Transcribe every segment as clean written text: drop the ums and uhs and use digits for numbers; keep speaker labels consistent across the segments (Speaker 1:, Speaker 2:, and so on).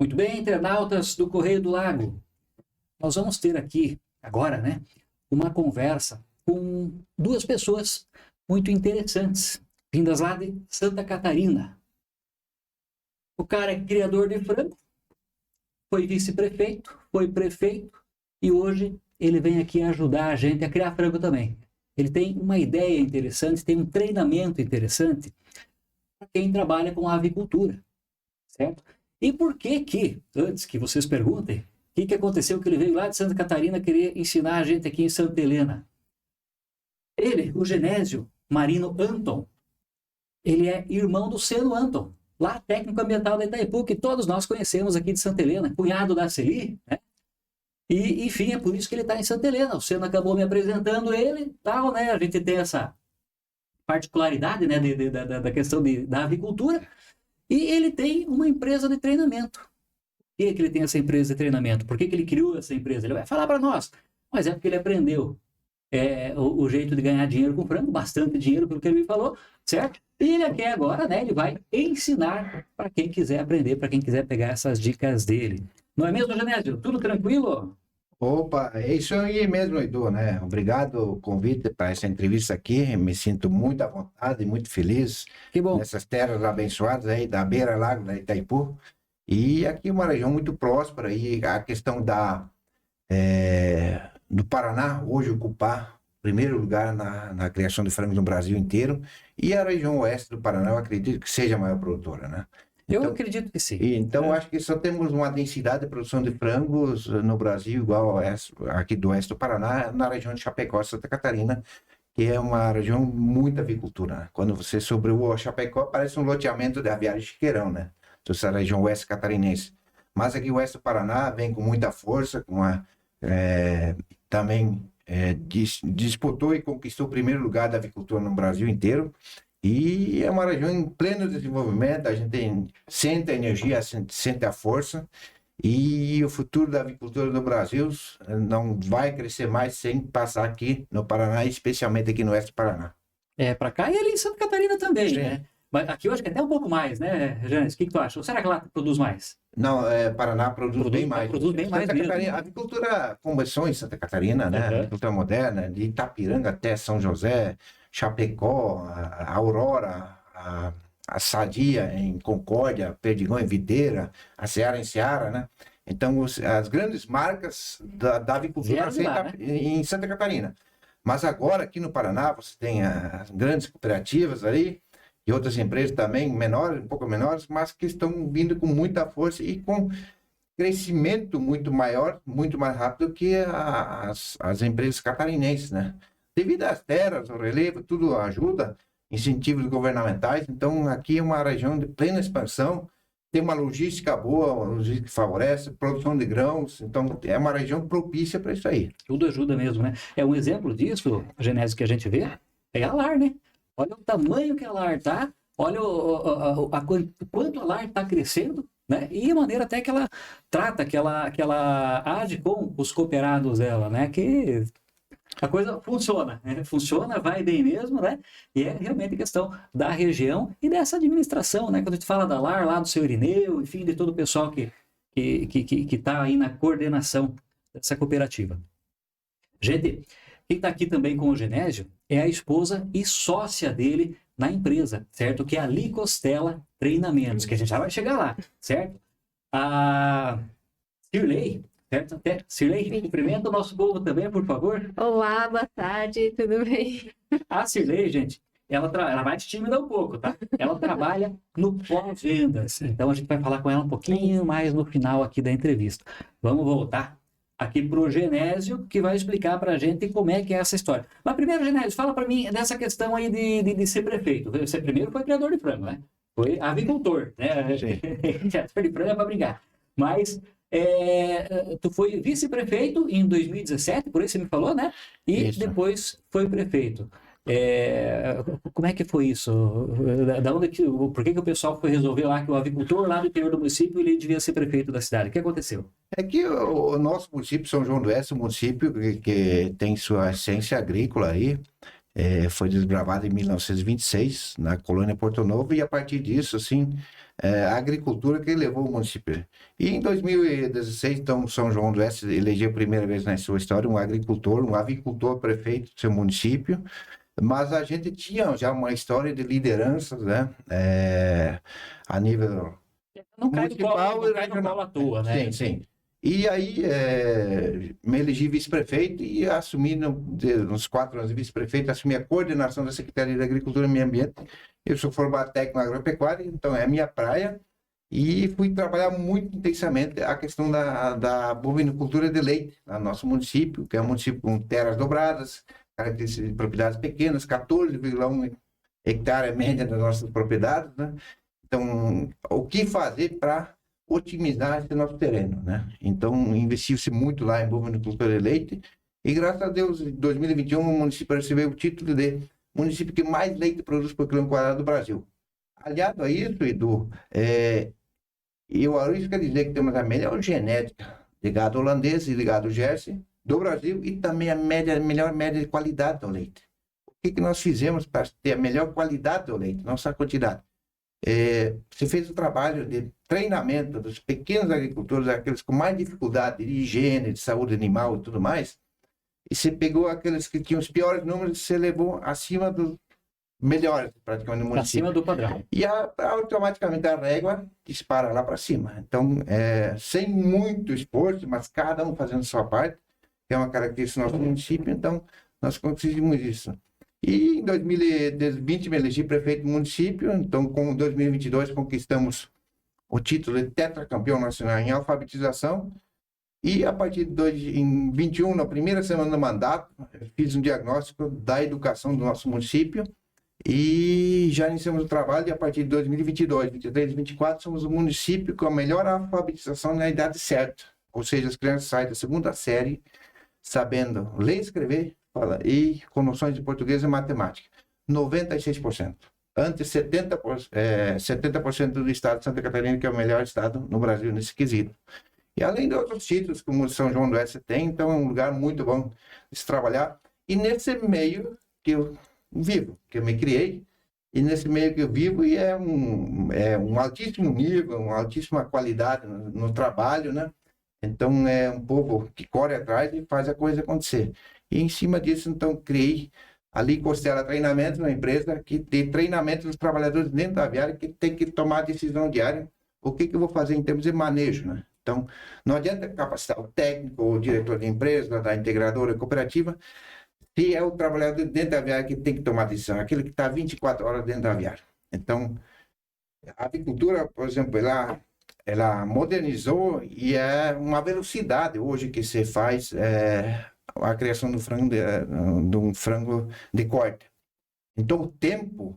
Speaker 1: Muito bem, internautas do Correio do Lago. Nós vamos ter aqui, agora, né, uma conversa com duas pessoas muito interessantes, vindas lá de Santa Catarina. O cara é criador de frango, foi vice-prefeito, foi prefeito e hoje ele vem aqui ajudar a gente a criar frango também. Ele tem uma ideia interessante, tem um treinamento interessante para quem trabalha com avicultura, certo? E por que que, antes que vocês perguntem, o que aconteceu que ele veio lá de Santa Catarina querer ensinar a gente aqui em Santa Helena? Ele, o Genésio Marino Anton, ele é irmão do Seno Anton, lá técnico ambiental da Itaipu, que todos nós conhecemos aqui de Santa Helena, cunhado da Celi, né? E, enfim, é por isso que ele está em Santa Helena. O Seno acabou me apresentando ele, tal, né? A gente tem essa particularidade, né, da questão da avicultura. E ele tem uma empresa de treinamento. Por que ele tem essa empresa de treinamento? Por que ele criou essa empresa? Ele vai falar para nós. Mas é porque ele aprendeu o jeito de ganhar dinheiro com frango, bastante dinheiro, pelo que ele me falou, certo? E ele quer agora, né? Ele vai ensinar para quem quiser aprender, para quem quiser pegar essas dicas dele. Não é mesmo, Genésio? Tudo tranquilo?
Speaker 2: Opa, é isso aí mesmo, Edu, né? Obrigado pelo convite para essa entrevista aqui. Me sinto muito à vontade, muito feliz
Speaker 1: Que bom.
Speaker 2: nessas terras abençoadas aí da beira-lago da Itaipu. E aqui uma região muito próspera e a questão do Paraná hoje ocupar primeiro lugar na criação de frangos no Brasil inteiro, e a região oeste do Paraná eu acredito que seja a maior produtora, né?
Speaker 1: Eu acredito que sim.
Speaker 2: Então, acho que só temos uma densidade de produção de frangos no Brasil igual aqui do oeste do Paraná, na região de Chapecó, Santa Catarina, que é uma região muito avicultura, né? Quando você sobrevoa Chapecó, parece um loteamento de aviário chiqueirão, né? Então, essa região oeste catarinense. Mas aqui o oeste do Paraná vem com muita força, também disputou e conquistou o primeiro lugar da avicultura no Brasil inteiro. E é uma região em pleno desenvolvimento, a gente sente a energia, sente a força, e o futuro da avicultura do Brasil não vai crescer mais sem passar aqui no Paraná, especialmente aqui no oeste do Paraná.
Speaker 1: Para cá e ali em Santa Catarina também,
Speaker 2: Sim.
Speaker 1: né? Mas aqui eu acho que até um pouco mais, né, Janes? O que tu acha? Ou será que lá produz mais?
Speaker 2: Não, Paraná produz bem mais.
Speaker 1: Produz bem mais mesmo.
Speaker 2: A avicultura começou em Santa Catarina, né? A avicultura moderna, de Itapiranga até São José, Chapecó, a Aurora, a Sadia em Concórdia, Perdigão em Videira, a Seara em Seara, né? Então, as grandes marcas da avicultura em Santa Catarina. Mas agora, aqui no Paraná, você tem as grandes cooperativas aí, e outras empresas também, menores, um pouco menores, mas que estão vindo com muita força e com crescimento muito maior, muito mais rápido que as empresas catarinenses, né? Devido às terras, ao relevo, tudo ajuda, incentivos governamentais. Então, aqui é uma região de plena expansão, tem uma logística boa, uma logística que favorece, produção de grãos. Então, é uma região propícia para isso aí.
Speaker 1: Tudo ajuda mesmo, né? Um exemplo disso, Genésio, que a gente vê, é a LAR, né? Olha o tamanho que a LAR tá, olha quanto a LAR está crescendo, né? E a maneira até que ela trata, que ela age com os cooperados dela, né? Que a coisa funciona, né? Funciona, vai bem mesmo, né? E é realmente questão da região e dessa administração, né? Quando a gente fala da LAR, lá do seu Irineu, enfim, de todo o pessoal que está aí na coordenação dessa cooperativa. Gente, quem está aqui também com o Genésio é a esposa e sócia dele na empresa, certo? Que é a Licostela Treinamentos, que a gente já vai chegar lá, certo? A Cirlei, certo? Até Cirlei, cumprimenta o nosso povo também, por favor.
Speaker 3: Olá, boa tarde, tudo bem?
Speaker 1: A Cirlei, gente, ela vai te tímida um pouco, tá? Ela trabalha no pós-vendas, então a gente vai falar com ela um pouquinho mais no final aqui da entrevista. Vamos voltar aqui para o Genésio, que vai explicar para a gente como é que é essa história. Mas primeiro, Genésio, fala para mim dessa questão aí de ser prefeito. Você primeiro foi criador de frango, né? Foi avicultor, né? Criador de frango é para brigar. Mas tu foi vice-prefeito em 2017, por isso você me falou, né? E
Speaker 2: Isso.
Speaker 1: depois foi prefeito. Como é que foi isso? Por que o pessoal foi resolver lá que o avicultor lá do interior do município ele devia ser prefeito da cidade? O que aconteceu?
Speaker 2: É que o nosso município, São João do Oeste, é um município que tem sua essência agrícola aí, Foi desbravada em 1926, na colônia Porto Novo, e a partir disso, assim, a agricultura que levou o município. E em 2016, então, São João do Oeste elegeu a primeira vez na sua história um avicultor prefeito do seu município, mas a gente tinha já uma história de lideranças, né, a nível
Speaker 1: Não cai
Speaker 2: municipal
Speaker 1: no colo à toa, né?
Speaker 2: Sim, sim. E aí, me elegi vice-prefeito e assumi, nos 4 anos de vice-prefeito, assumi a coordenação da Secretaria de Agricultura e Meio Ambiente. Eu sou formado técnico agropecuário, então é a minha praia. E fui trabalhar muito intensamente a questão da bovinocultura de leite no nosso município, que é um município com terras dobradas, características de propriedades pequenas, 14,1 hectare média das nossas propriedades, né? Então, o que fazer para otimizar esse nosso terreno, né? Então, investiu-se muito lá em bovinocultura de leite e, graças a Deus, em 2021, o município recebeu o título de município que mais leite produz por quilômetro quadrado do Brasil. Aliado a isso, Edu, eu arrisco dizer que temos a melhor genética de gado holandês e de gado Jersey do Brasil e também a melhor média de qualidade do leite. O que nós fizemos para ter a melhor qualidade do leite, não só a quantidade? Você fez o trabalho de treinamento dos pequenos agricultores, aqueles com mais dificuldade de higiene, de saúde animal e tudo mais, e você pegou aqueles que tinham os piores números e você levou acima dos melhores, praticamente, no município.
Speaker 1: Acima do padrão.
Speaker 2: E automaticamente a régua dispara lá para cima. Então, sem muito esforço, mas cada um fazendo sua parte, que é uma característica do nosso município, então nós conseguimos isso. E em 2020 me elegi prefeito do município, então com 2022 conquistamos o título de tetracampeão nacional em alfabetização e a partir de 2021, na primeira semana do mandato, fiz um diagnóstico da educação do nosso município e já iniciamos o trabalho e a partir de 2022, 23 e 24 somos o município com a melhor alfabetização na idade certa, ou seja, as crianças saem da 2ª série sabendo ler e escrever, e com noções de português e matemática. 96%. Antes 70% do estado de Santa Catarina, que é o melhor estado no Brasil nesse quesito. E além de outros títulos, como São João do Oeste tem, então é um lugar muito bom de se trabalhar. E nesse meio que eu vivo, que eu me criei, e nesse meio que eu vivo, e é um altíssimo nível, uma altíssima qualidade no trabalho, né? Então é um povo que corre atrás e faz a coisa acontecer. E em cima disso, então, criei ali Costela Treinamento, uma empresa que tem treinamento dos trabalhadores dentro da aviária, que tem que tomar a decisão diária, o que eu vou fazer em termos de manejo, né? Então, não adianta capacitar o técnico, o diretor de empresa, da integradora cooperativa, se é o trabalhador dentro da aviária que tem que tomar a decisão, aquele que está 24 horas dentro da aviária. Então, a avicultura, por exemplo, ela modernizou e é uma velocidade hoje que se faz a criação do frango de um frango de corte. Então, o tempo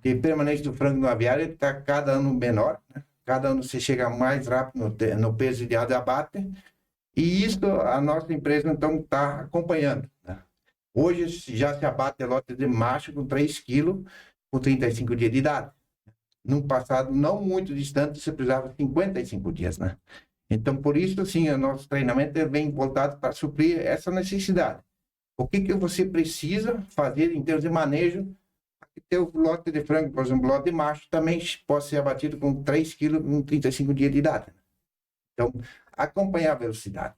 Speaker 2: de permanência do frango no aviário está cada ano menor, né? Cada ano você chega mais rápido no peso ideal de abate, e isso a nossa empresa, então, está acompanhando, né? Hoje já se abate lote de macho com 3 quilos com 35 dias de idade. Num passado não muito distante, você precisava de 55 dias, né? Então, por isso, sim, o nosso treinamento vem voltado para suprir essa necessidade. O que você precisa fazer em termos de manejo? Teu lote de frango, por exemplo, lote de macho, também pode ser abatido com 3 quilos com 35 dias de idade. Então, acompanhar a velocidade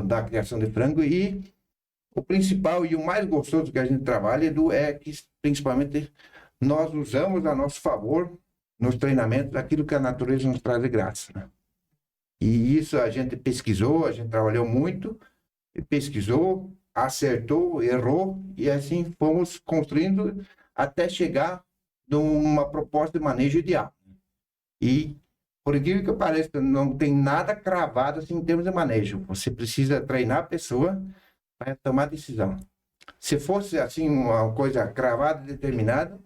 Speaker 2: da criação de frango. E o principal e o mais gostoso que a gente trabalha, Edu, é que, principalmente, nós usamos a nosso favor nos treinamentos aquilo que a natureza nos traz de graça, né? E isso a gente pesquisou, a gente trabalhou muito, pesquisou, acertou, errou, e assim fomos construindo até chegar numa proposta de manejo ideal. E, por incrível que pareça, não tem nada cravado assim, em termos de manejo. Você precisa treinar a pessoa para tomar decisão. Se fosse assim uma coisa cravada, determinada,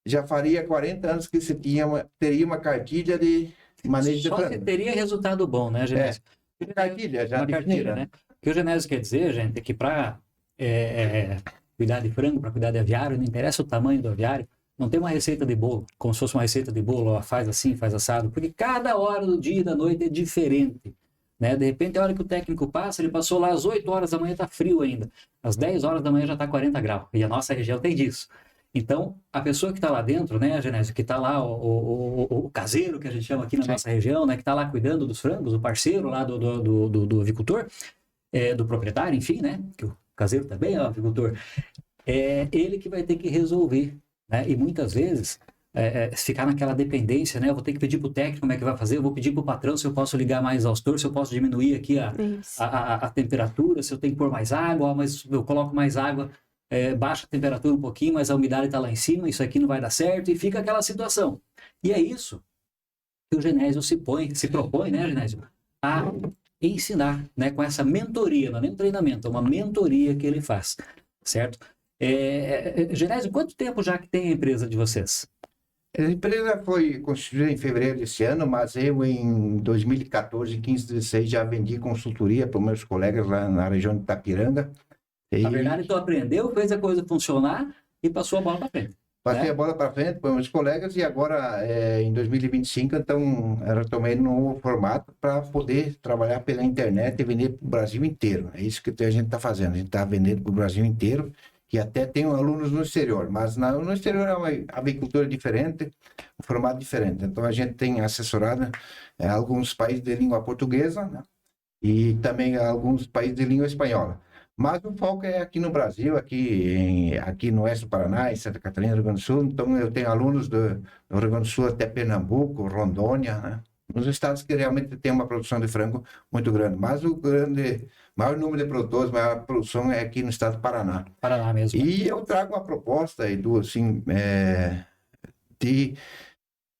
Speaker 2: já faria 40 anos que você teria uma cartilha de manejo de frango.
Speaker 1: Só que teria resultado bom, né, Genésio?
Speaker 2: Cartilha, já
Speaker 1: uma cartilha, né? O que o Genésio quer dizer, gente, é que para cuidar de frango, para cuidar de aviário, não interessa o tamanho do aviário, não tem uma receita de bolo, como se fosse uma receita de bolo, ó, faz assim, faz assado, porque cada hora do dia e da noite é diferente. né? De repente, a hora que o técnico passa, ele passou lá às 8 horas da manhã, tá frio ainda. Às 10 horas da manhã já tá 40 graus. E a nossa região tem disso. Então, a pessoa que está lá dentro, né, Genésio, que está lá, o caseiro, que a gente chama aqui na nossa região, né, que está lá cuidando dos frangos, o parceiro lá do avicultor, do proprietário, enfim, né, que o caseiro também é o avicultor, é ele que vai ter que resolver, né, e muitas vezes ficar naquela dependência, né, eu vou ter que pedir para o técnico como é que vai fazer, eu vou pedir para o patrão se eu posso ligar mais exaustor, se eu posso diminuir aqui a temperatura, se eu tenho que pôr mais água, mas eu coloco mais água, baixa a temperatura um pouquinho, mas a umidade está lá em cima, isso aqui não vai dar certo, e fica aquela situação. E é isso que o Genésio se propõe, né, Genésio, a ensinar, né, com essa mentoria, não é nem um treinamento, é uma mentoria que ele faz, certo? Genésio, quanto tempo já que tem a empresa de vocês?
Speaker 2: A empresa foi constituída em fevereiro desse ano, mas eu em 2014, 15, 16 já vendi consultoria para os meus colegas lá na região de Itapiranga.
Speaker 1: Na verdade, tu aprendeu, fez a coisa funcionar e passou a bola para frente.
Speaker 2: Passei a bola para frente para meus colegas e agora, em 2025, então, eu retomei no novo formato para poder trabalhar pela internet e vender para o Brasil inteiro. É isso que a gente está fazendo. A gente está vendendo para o Brasil inteiro e até tem alunos no exterior. Mas no exterior é uma avicultura diferente, um formato diferente. Então, a gente tem assessorado alguns países de língua portuguesa, né? E também alguns países de língua espanhola. Mas o foco é aqui no Brasil, aqui no oeste do Paraná, em Santa Catarina, Rio Grande do Sul. Então, eu tenho alunos do Rio Grande do Sul até Pernambuco, Rondônia, né? Nos estados que realmente tem uma produção de frango muito grande. Mas o maior número de produtores, maior produção é aqui no estado do Paraná.
Speaker 1: Paraná mesmo.
Speaker 2: E eu trago uma proposta, Edu, assim, de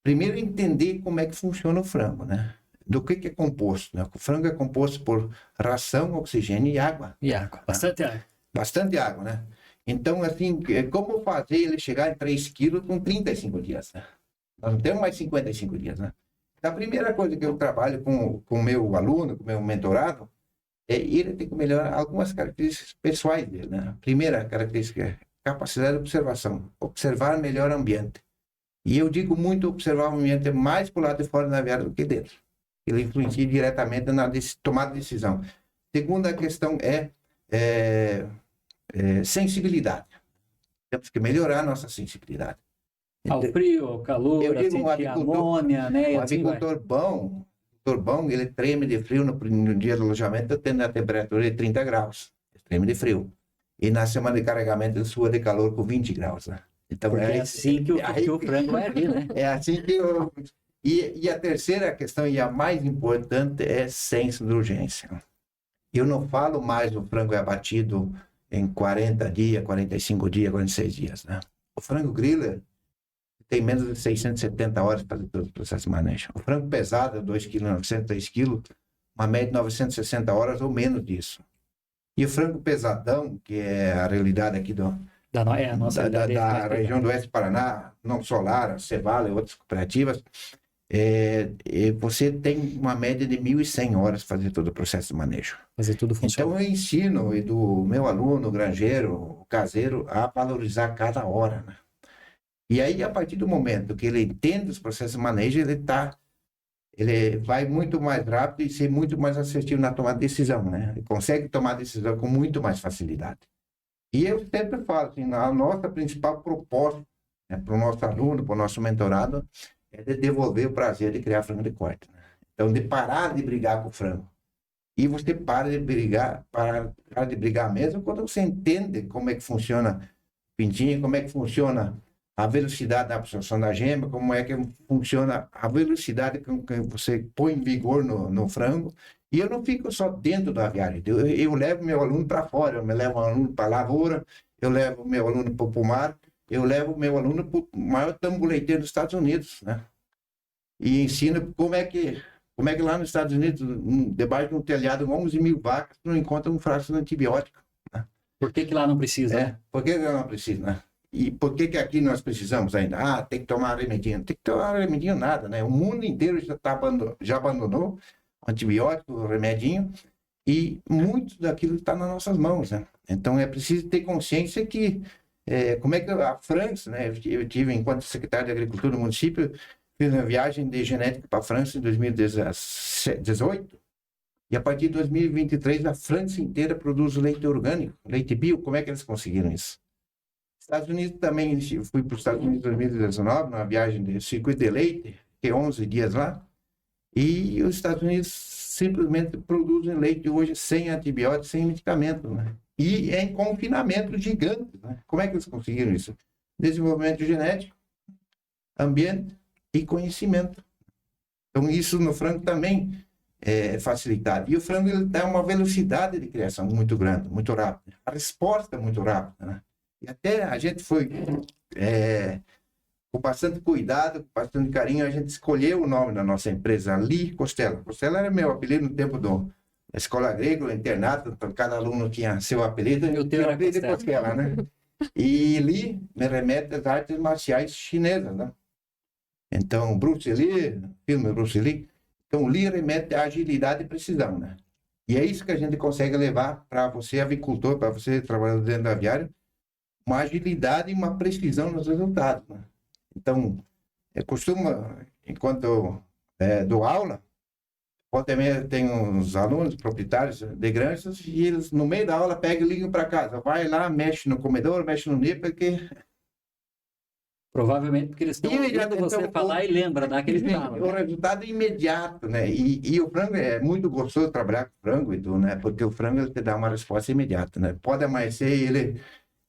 Speaker 2: primeiro entender como é que funciona o frango, né? Do que é composto, né? O frango é composto por ração, oxigênio e água.
Speaker 1: E água, bastante água.
Speaker 2: Bastante água, né? Então, assim, como fazer ele chegar em 3 quilos com 35 dias, né? Nós não temos mais 55 dias, né? A primeira coisa que eu trabalho com o meu aluno, com o meu mentorado, ele tem que melhorar algumas características pessoais dele, né? A primeira característica é capacidade de observação. Observar melhor o ambiente. E eu digo muito observar o ambiente mais para o lado de fora da aviária do que dentro. Ele influencia diretamente na tomada de decisão. Segunda questão é sensibilidade. Temos que melhorar a nossa sensibilidade.
Speaker 1: Ao frio, ao calor,
Speaker 2: eu digo,
Speaker 1: a amônia, né?
Speaker 2: Um avicultor bom, ele treme de frio no dia do alojamento, tendo a temperatura de 30 graus. Treme de frio. E na semana de carregamento, ele sua de calor com 20 graus. Né? Então,
Speaker 1: é assim que o frango vai vir, né?
Speaker 2: É assim que eu... E a terceira questão, e a mais importante, é senso de urgência. Eu não falo mais do frango é abatido em 40 dias, 45 dias, 46 dias. Né? O frango griller tem menos de 670 horas para fazer todo o processo de manejo. O frango pesado, 2 kg, 903 kg, uma média de 960 horas ou menos disso. E o frango pesadão, que é a realidade aqui da região do oeste do Paraná, não Solar, Cevala e outras cooperativas, você tem uma média de 1.100 horas para fazer todo o processo de manejo.
Speaker 1: Fazer tudo funcionar.
Speaker 2: Então eu ensino do meu aluno, o granjeiro, o caseiro, a valorizar cada hora. Né? E aí, a partir do momento que ele entende os processos de manejo, ele vai muito mais rápido e ser muito mais assertivo na tomada de decisão. Né? Ele consegue tomar decisão com muito mais facilidade. E eu sempre falo, assim, a nossa principal proposta, né, para o nosso aluno, para o nosso mentorado, é de devolver o prazer de criar frango de corte. Né? Então, de parar de brigar com o frango. E você para de brigar mesmo quando você entende como é que funciona o pintinho, como é que funciona a velocidade da absorção da gema, como é que funciona a velocidade com que você põe em vigor no frango. E eu não fico só dentro do aviário. Eu levo meu aluno para fora, eu me levo o aluno para a lavoura, eu levo meu aluno para o pomar, eu levo meu aluno para o maior tambo leiteiro dos Estados Unidos, né? E ensino como é que lá nos Estados Unidos, debaixo de um telhado, 11 mil vacas, não encontra um frasco de antibiótico. Né?
Speaker 1: Por que lá não precisa? Né?
Speaker 2: Por que lá não precisa, né? E por que aqui nós precisamos ainda? Tem que tomar remedinho. Não tem que tomar remedinho nada, né? O mundo inteiro já abandonou o antibiótico, o remedinho, e muito daquilo está nas nossas mãos, né? Então é preciso ter consciência que como é que a França, né? Eu tive, enquanto secretário de Agricultura do município, fiz uma viagem de genética para a França em 2018 E a partir de 2023, a França inteira produz leite orgânico, leite bio. Como é que eles conseguiram isso? Estados Unidos também, eu fui para os Estados Unidos em 2019, numa viagem de circuito de leite, fiquei 11 dias lá, e os Estados Unidos simplesmente produzem leite hoje sem antibióticos, sem medicamento, né? E em confinamento gigante, né? Como é que eles conseguiram isso? Desenvolvimento genético, ambiente e conhecimento. Então, isso no frango também é facilitado. E o frango ele dá uma velocidade de criação muito grande, muito rápida. A resposta é muito rápida, né? E até a gente foi, com bastante cuidado, com bastante carinho, a gente escolheu o nome da nossa empresa, Lee Costela. Costela era meu apelido no tempo da escola agrícola, internato, então cada aluno tinha seu apelido.
Speaker 1: Eu tenho
Speaker 2: o apelido de Costela, né? E Lee me remete às artes marciais chinesas, né? Então, Bruce Lee, filme Bruce Lee. Então, Lee remete à agilidade e precisão, né? E é isso que a gente consegue levar para você, avicultor, para você, trabalhador dentro da aviária, uma agilidade e uma precisão nos resultados, né? Então, eu costumo, enquanto eu dou aula, também tem uns alunos proprietários de granjas e eles, no meio da aula, pegam e ligam para casa. Vai lá, mexe no comedor, mexe no ninho, porque...
Speaker 1: Provavelmente porque eles estão ouvindo você falar e lembra daquele fala,
Speaker 2: O resultado é imediato, né? E o frango é muito gostoso trabalhar com frango, Edu, né? Porque o frango ele te dá uma resposta imediata, né? Pode amanhecer ele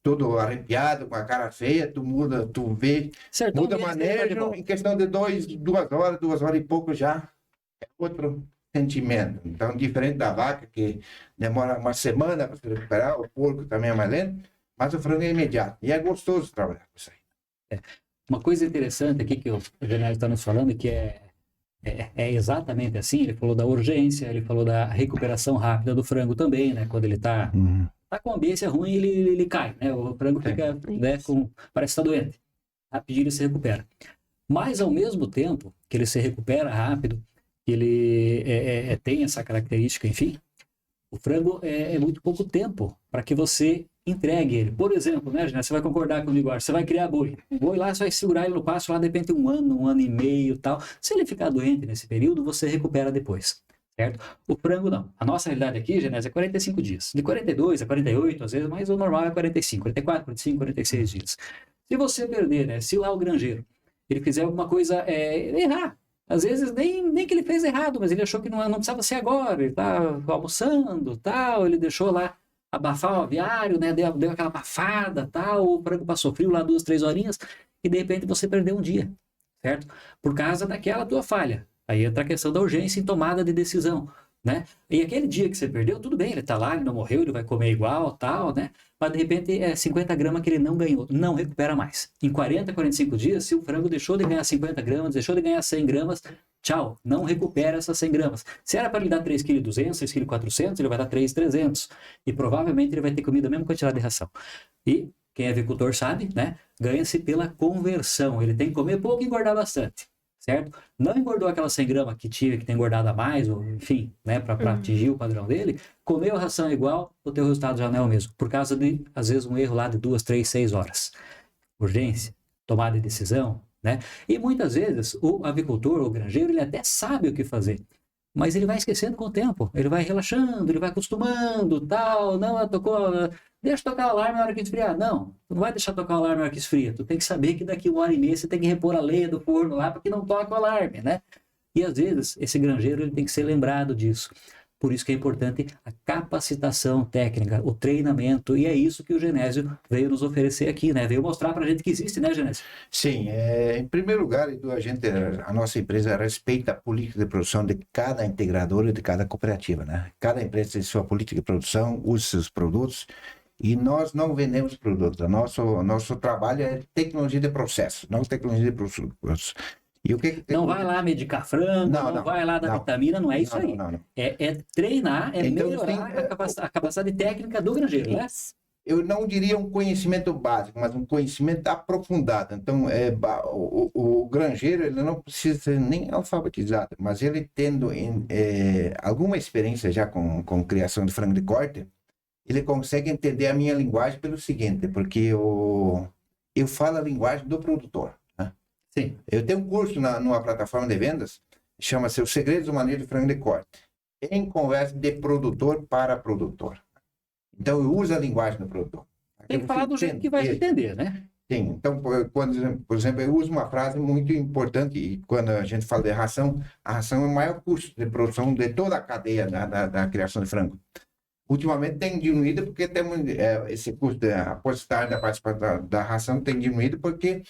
Speaker 2: todo arrepiado, com a cara feia, tu muda, tu vê,
Speaker 1: Certo,
Speaker 2: muda manejo, em questão de 2 horas e pouco já é outro sentimento. Então, diferente da vaca, que demora uma semana para se recuperar, o porco também é mais lento, mas o frango é imediato. E é gostoso trabalhar com isso aí.
Speaker 1: Uma coisa interessante aqui que o Genésio está nos falando, que é exatamente assim, ele falou da urgência, ele falou da recuperação rápida do frango também, né? Quando ele está com a ambiência ruim, ele cai, né? O frango fica, né, parece estar doente. Rapidinho ele se recupera. Mas, ao mesmo tempo que ele se recupera rápido, que ele tem essa característica, enfim, o frango é muito pouco tempo para que você entregue ele. Por exemplo, né, Genésio, você vai concordar comigo agora, você vai criar boi. O boi lá, você vai segurar ele no pasto lá, de repente, 1 ano e meio, tal. Se ele ficar doente nesse período, você recupera depois, certo? O frango não. A nossa realidade aqui, Genésio, é 45 dias. De 42 a 48, às vezes, mas o normal é 45, 44, 45, 46 dias. Se você perder, né, se lá o granjeiro, ele fizer alguma coisa errar, às vezes nem que ele fez errado, mas ele achou que não precisava ser agora, ele está almoçando, tal, ele deixou lá abafar o aviário, né? Deu aquela abafada, tal, o frango passou frio lá 2, 3 horinhas e de repente você perdeu um dia, certo? Por causa daquela tua falha. Aí entra a questão da urgência em tomada de decisão, né? E aquele dia que você perdeu, tudo bem, ele tá lá, ele não morreu, ele vai comer igual, tal, né? Mas de repente 50 gramas que ele não ganhou, não recupera mais. Em 40, 45 dias, se o frango deixou de ganhar 50 gramas, deixou de ganhar 100 gramas, tchau, não recupera essas 100 gramas. Se era para ele dar 3,2 kg, 3,4 kg, ele vai dar 3,300. E provavelmente ele vai ter comido a mesma quantidade de ração. E quem é avicultor sabe, né? Ganha-se pela conversão. Ele tem que comer pouco e engordar bastante, certo? Não engordou aquelas 100 gramas que tinha, que tem engordado a mais, ou enfim, né? Para atingir o padrão dele. Comeu a ração igual, o teu resultado já não é o mesmo. Por causa de, às vezes, um erro lá de 2, 3, 6 horas. Urgência, tomada de decisão, né? E muitas vezes o avicultor, o granjeiro, ele até sabe o que fazer, mas ele vai esquecendo com o tempo, ele vai relaxando, ele vai acostumando, tal, não, deixa tocar o alarme na hora que esfriar. Não, tu não vai deixar tocar o alarme na hora que esfria, tu tem que saber que daqui 1h30 você tem que repor a lenha do forno lá para que não toque o alarme, né? E às vezes esse granjeiro ele tem que ser lembrado disso. Por isso que é importante a capacitação técnica, o treinamento, e é isso que o Genésio veio nos oferecer aqui, né? Veio mostrar para a gente que existe, né, Genésio?
Speaker 2: Sim, em primeiro lugar, a nossa empresa respeita a política de produção de cada integradora e de cada cooperativa, né? Cada empresa tem sua política de produção, usa seus produtos, e nós não vendemos produtos. Nosso trabalho é tecnologia de processo, não tecnologia de produtos. E
Speaker 1: não vai lá medicar frango, não vai lá dar vitamina, não é isso aí.
Speaker 2: Não.
Speaker 1: É treinar, então, melhorar a capacidade técnica do granjeiro, né?
Speaker 2: Eu não diria um conhecimento básico, mas um conhecimento aprofundado. Então, o granjeiro ele não precisa ser nem alfabetizado, mas ele tendo alguma experiência já com criação de frango de corte, ele consegue entender a minha linguagem pelo seguinte, porque eu falo a linguagem do produtor.
Speaker 1: Sim.
Speaker 2: Eu tenho um curso numa plataforma de vendas, chama-se Os Segredos do Manejo de Frango de Corte. em conversa de produtor para produtor. Então, eu uso a linguagem do produtor.
Speaker 1: Tem que falar do jeito que vai se entender, né?
Speaker 2: Sim. Então, por exemplo, eu uso uma frase muito importante, e quando a gente fala de ração, a ração é o maior custo de produção de toda a cadeia da criação de frango. Ultimamente tem diminuído porque temos esse custo, a porcentagem da participação da ração tem diminuído porque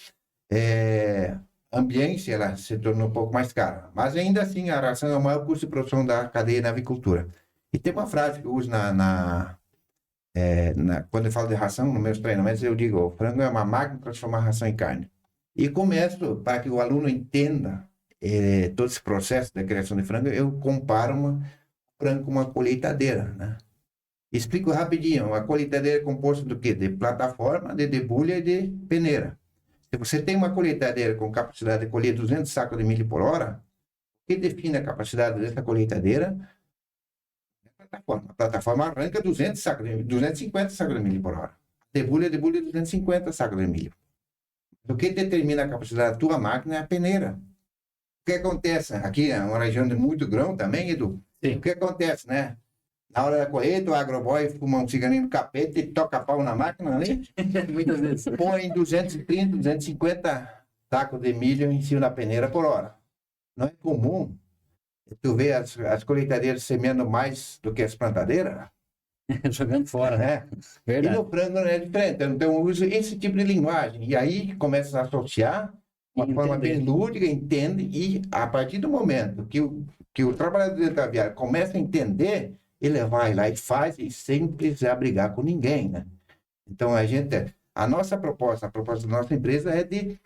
Speaker 2: a ambiência ela se tornou um pouco mais cara. Mas ainda assim, a ração é o maior custo de produção da cadeia da avicultura. E tem uma frase que eu uso quando eu falo de ração, nos meus treinamentos, eu digo: o frango é uma máquina de transformar a ração em carne. E começo, para que o aluno entenda todo esse processo da criação de frango, eu comparo o frango com uma colheitadeira, né? Explico rapidinho. A colheitadeira é composta do quê? De plataforma, de debulha e de peneira. Se você tem uma colheitadeira com capacidade de colher 200 sacos de milho por hora, o que define a capacidade dessa colheitadeira? A plataforma arranca 250 sacos de milho por hora. Debulha 250 sacos de milho. O que determina a capacidade da tua máquina é a peneira. O que acontece? Aqui é uma região de muito grão também, Edu.
Speaker 1: Sim.
Speaker 2: O que acontece, né? Na hora da colheita, o agroboy fuma um ciganinho no capeta e toca pau na máquina ali.
Speaker 1: Muitas vezes.
Speaker 2: Põe 230, 250 sacos de milho em cima da peneira por hora. Não é comum tu ver as colheitadeiras semeando mais do que as plantadeiras.
Speaker 1: Jogando fora, né? Verdade.
Speaker 2: E no frango não é diferente. Então eu uso esse tipo de linguagem. E aí começa a associar de uma forma bem lúdica, entende, e a partir do momento que o trabalhador dentro da aviária começa a entender, ele vai lá e faz, e sem precisar brigar com ninguém, né? Então a nossa proposta, a proposta da nossa empresa é de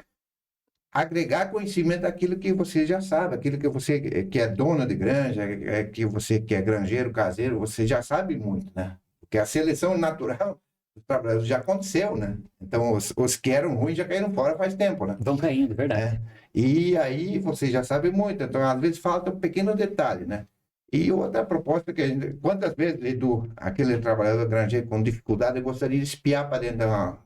Speaker 2: agregar conhecimento daquilo que você já sabe, aquilo que você que é dono de granja, que você que é granjeiro, caseiro, você já sabe muito, né? Porque a seleção natural dos trabalhadores já aconteceu, né? Então os que eram ruins já caíram fora faz tempo, né?
Speaker 1: Vão caindo, verdade.
Speaker 2: E aí você já sabe muito, então às vezes falta um pequeno detalhe, né? E outra proposta que a gente, quantas vezes, Edu, aquele trabalhador granjeiro com dificuldade, gostaria de espiar para dentro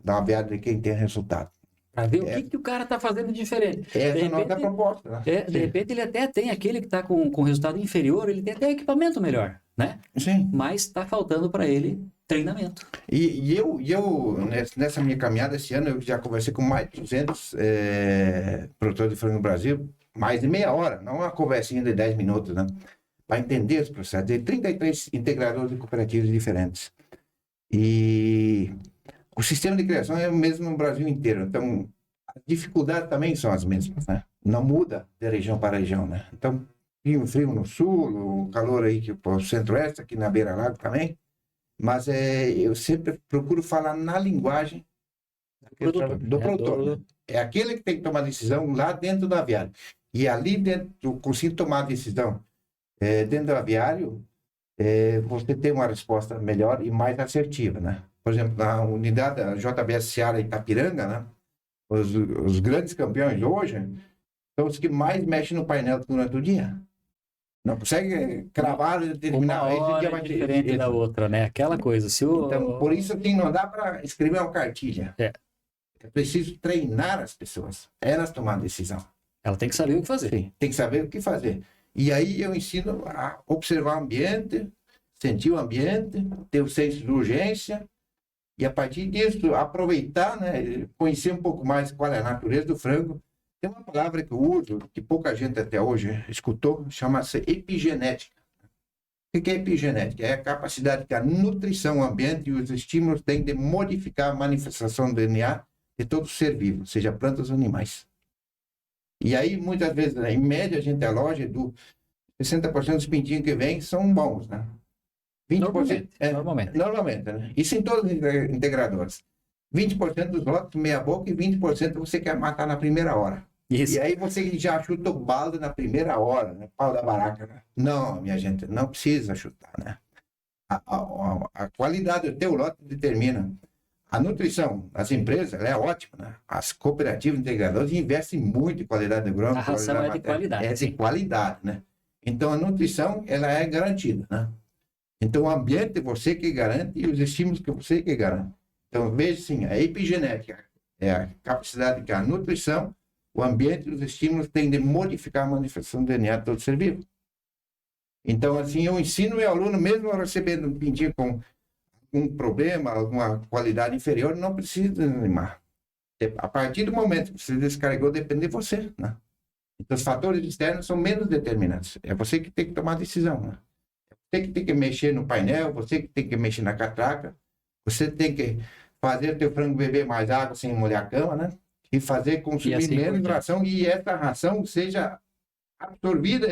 Speaker 2: da aviária de quem tem resultado.
Speaker 1: Para ver o que o cara está fazendo de diferente.
Speaker 2: Essa é a nossa proposta, né?
Speaker 1: De repente ele até tem aquele que está com resultado inferior, ele tem até equipamento melhor, né?
Speaker 2: Sim.
Speaker 1: Mas está faltando para ele treinamento.
Speaker 2: E eu, nessa minha caminhada esse ano, eu já conversei com mais de 200 produtores de frango no Brasil, mais de meia hora, não uma conversinha de 10 minutos, né? Para entender os processos, de 33 integradores de cooperativas diferentes. E o sistema de criação é o mesmo no Brasil inteiro, então as dificuldades também são as mesmas, né? Não muda de região para região, né? Então, frio no sul, o calor aí que o centro-oeste, aqui na beira-lago também, mas eu sempre procuro falar na linguagem do produtor. Né? É aquele que tem que tomar decisão lá dentro do aviário. E ali dentro, eu consigo tomar a decisão dentro do aviário, você tem uma resposta melhor e mais assertiva, né? Por exemplo, na unidade da JBS Seara Itapiranga, né? Os grandes campeões hoje são os que mais mexem no painel durante o dia. Não consegue cravar e determinar
Speaker 1: uma hora dia vai diferente da outra, né? Aquela coisa.
Speaker 2: Então, por isso assim, não dá para escrever uma cartilha. É preciso treinar as pessoas, elas tomar decisão.
Speaker 1: Ela tem que saber o que fazer.
Speaker 2: Sim, tem que saber o que fazer. E aí eu ensino a observar o ambiente, sentir o ambiente, ter o senso de urgência, e a partir disso aproveitar, né, conhecer um pouco mais qual é a natureza do frango. Tem uma palavra que eu uso, que pouca gente até hoje escutou, chama-se epigenética. O que é epigenética? É a capacidade que a nutrição, o ambiente e os estímulos têm de modificar a manifestação do DNA de todo ser vivo, seja plantas ou animais. E aí, muitas vezes, em média, a gente aloja do 60% dos pintinhos que vêm são bons, né? 20%, normalmente, né? Isso em todos os integradores. 20% dos lotes meia boca e 20% você quer matar na primeira hora. Isso. E aí você já chuta o balde na primeira hora, né? Pau da baraca, né? Não, minha gente, não precisa chutar, né? A qualidade do teu lote determina. A nutrição das empresas ela é ótima, né? As cooperativas integradoras investem muito em qualidade de grão.
Speaker 1: A ração é de qualidade.
Speaker 2: É de qualidade, né? Então a nutrição ela é garantida, né? Então o ambiente você que garante e os estímulos que você que garante. Então veja assim, a epigenética é a capacidade que a nutrição, o ambiente e os estímulos têm de modificar a manifestação do DNA de todo ser vivo. Então, assim, eu ensino meu aluno, mesmo recebendo um pintinho com um problema, alguma qualidade inferior, não precisa desanimar. A partir do momento que você descarregou, depende de você, né? Então, os fatores externos são menos determinantes. É você que tem que tomar a decisão, né? Você que tem que mexer no painel, você que tem que mexer na catraca, você tem que fazer o teu frango beber mais água sem molhar a cama, né? E fazer consumir
Speaker 1: assim por
Speaker 2: menos
Speaker 1: diante.
Speaker 2: ração, e essa ração seja absorvida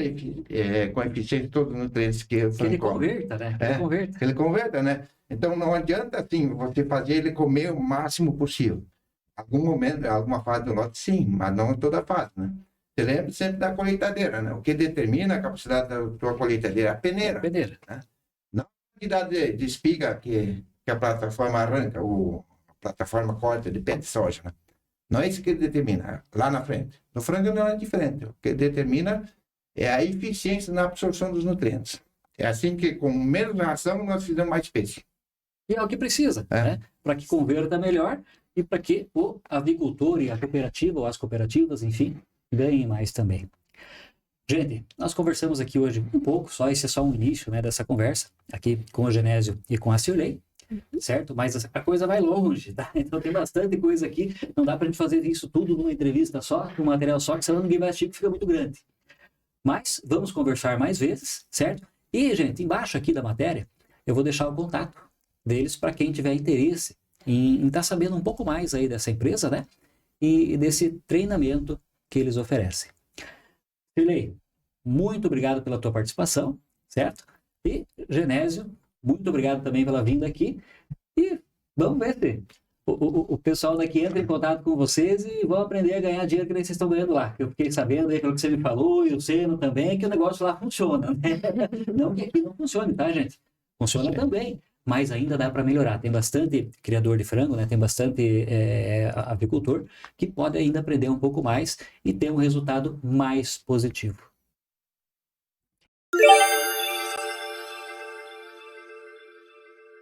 Speaker 2: com eficiência de todos os nutrientes que o
Speaker 1: Que ele
Speaker 2: frango come.
Speaker 1: converta, né? Que ele converta.
Speaker 2: Que ele converta, né? Então não adianta assim você fazer ele comer o máximo possível. Algum momento, alguma fase do lote, sim, mas não em toda fase, né? Você lembra sempre da colheitadeira, né? O que determina a capacidade da tua colheitadeira é a peneira.
Speaker 1: Peneira.
Speaker 2: Não a quantidade de espiga que a plataforma arranca, ou a plataforma corta de pé de soja, né? Não é isso que determina, lá na frente. No frango não é diferente. O que determina é a eficiência na absorção dos nutrientes. É assim que, com menos ração, nós fizemos mais peixe.
Speaker 1: E é o que precisa, né? Para que converta melhor e para que o avicultor e a cooperativa, ou as cooperativas, enfim, ganhem mais também. Gente, nós conversamos aqui hoje um pouco, só esse é só um início, né, dessa conversa, aqui com o Genésio e com a Cirlei, certo? Mas a coisa vai longe, tá? Então tem bastante coisa aqui, não dá pra gente fazer isso tudo numa entrevista só, num material só, que senão ninguém vai assistir, que fica muito grande. Mas vamos conversar mais vezes, certo? E, gente, embaixo aqui da matéria, eu vou deixar o contato deles para quem tiver interesse em estar sabendo um pouco mais aí dessa empresa, né? E desse treinamento que eles oferecem. Cirlei, muito obrigado pela tua participação, certo? E, Genésio, muito obrigado também pela vinda aqui. E vamos ver se o pessoal daqui entra em contato com vocês e vão aprender a ganhar dinheiro que nem vocês estão ganhando lá. Eu fiquei sabendo aí pelo que você me falou, e o Seno também, que o negócio lá funciona, né? Não que aqui não funcione, tá, gente? Funciona também, mas ainda dá para melhorar. Tem bastante criador de frango, né? Tem bastante avicultor que pode ainda aprender um pouco mais e ter um resultado mais positivo.